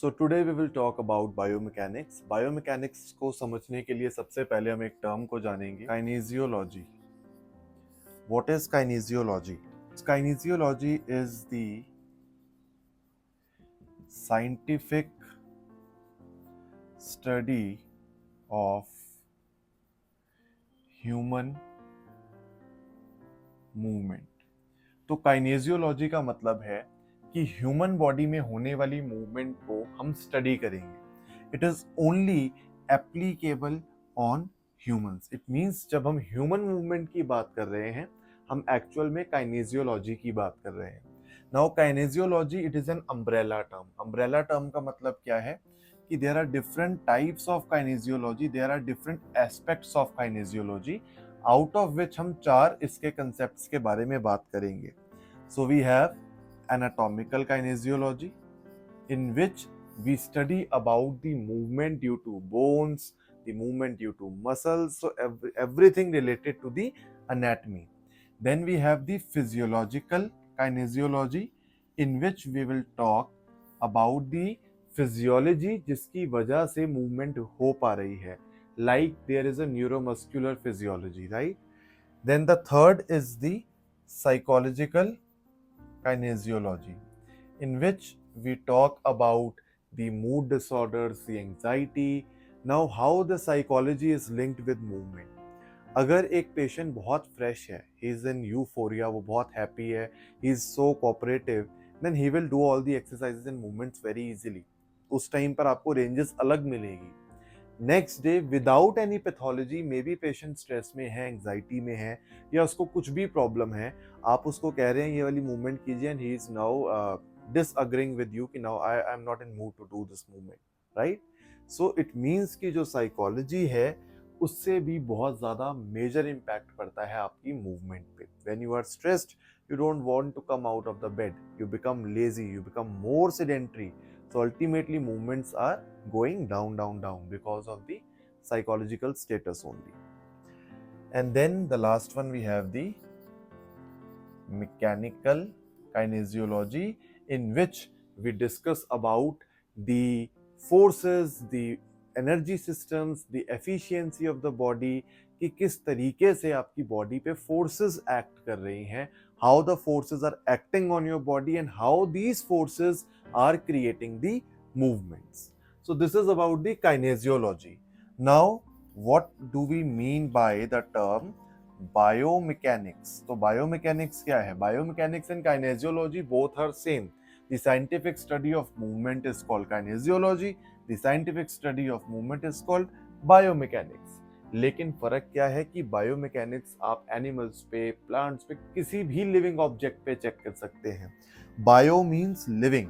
So today we will talk about biomechanics. Biomechanics को समझने के लिए सबसे पहले हम एक टर्म को जानेंगे, kinesiology. What is kinesiology? Kinesiology is the scientific study of human movement. तो काइनेजियोलॉजी का मतलब है कि ह्यूमन बॉडी में होने वाली मूवमेंट को हम स्टडी करेंगे। It is only applicable on humans. It means जब हम ह्यूमन मूवमेंट की बात कर रहे हैं, हम एक्चुअल में काइनेजियोलॉजी की बात कर रहे हैं। Now kinesiology it is an umbrella term. Umbrella term का मतलब क्या है कि there are different types of kinesiology, there are different aspects of kinesiology, out of which हम 4 इसके कंसेप्ट्स के बारे में बात करेंगे। So we have anatomical kinesiology, in which we study about the movement due to bones, the movement due to muscles, so everything related to the anatomy. Then we have the physiological kinesiology, in which we will talk about the physiology जिसकी वजह से movement हो पा रही है, like there is a neuromuscular physiology, right? Then the third is the psychological kinesiology, in which we talk about the mood disorders, the anxiety. Now, how the psychology is linked with movement. अगर एक patient बहुत fresh है, he is in euphoria, वो बहुत happy है, he is so cooperative, then he will do all the exercises and movements very easily. उस time पर आपको रेंजेस अलग मिलेगी। Next day without any pathology, maybe patient stress में है, एंग्जाइटी में है, या उसको कुछ भी प्रॉब्लम है, आप उसको कह रहे हैं ये वाली मूवमेंट कीजिए, and he is now disagreeing with you कि now I am not in mood to do this movement, right? So it means कि जो साइकोलॉजी है उससे भी बहुत ज़्यादा मेजर इम्पैक्ट पड़ता है आपकी मूवमेंट पे। When you are stressed, you don't want to come out of the bed, you become lazy, you become more sedentary. So ultimately movements are going down, down, down because of the psychological status only. And then the last one we have the mechanical kinesiology, in which we discuss about the forces, the energy systems, the efficiency of the body, कि किस तरीके से आपकी body पे forces act कर रही हैं, how the forces are acting on your body and how these forces are creating the movements. So this is about the kinesiology. Now, what do we mean by the term biomechanics? तो biomechanics क्या है? Biomechanics and kinesiology both are same. The scientific study of movement is called kinesiology. The scientific study of movement is called biomechanics. लेकिन फर्क क्या है कि biomechanics आप animals पे, प्लांट्स पे, किसी भी लिविंग ऑब्जेक्ट पे चेक कर सकते हैं. Bio means living,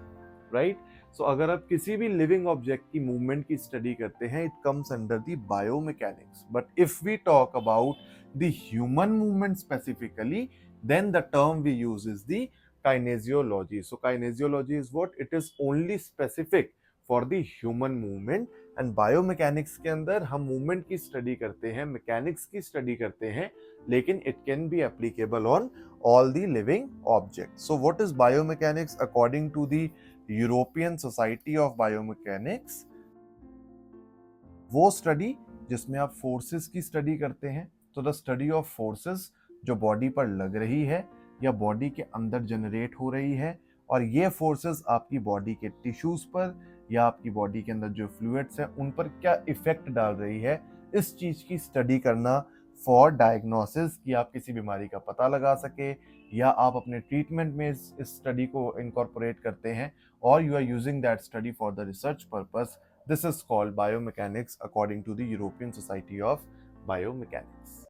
right? So अगर आप किसी भी लिविंग ऑब्जेक्ट की मूवमेंट की स्टडी करते हैं, it comes under the biomechanics. But if we talk about the human movement specifically, then the term we use is the kinesiology. So kinesiology is what? It is only specific for the human movement. And biomechanics के अंदर हम movement की study करते हैं, mechanics की study करते हैं, लेकिन it can be applicable on all the living object. So what is biomechanics according to the European Society of Biomechanics? वो स्टडी जिसमें आप फोर्सेस की स्टडी करते हैं. तो द स्टडी ऑफ फोर्सेस जो बॉडी पर लग रही है या बॉडी के अंदर जनरेट हो रही है, और ये फोर्सेस आपकी बॉडी के टिश्यूज पर या आपकी बॉडी के अंदर जो फ्लूइड्स हैं उन पर क्या इफेक्ट डाल रही है, इस चीज की स्टडी करना फॉर डायग्नोसिस, कि आप किसी बीमारी का पता लगा सके, या आप अपने ट्रीटमेंट में इस स्टडी को इनकॉर्पोरेट करते हैं, और you are using that study for the research purpose. This is called biomechanics according to the European Society of Biomechanics.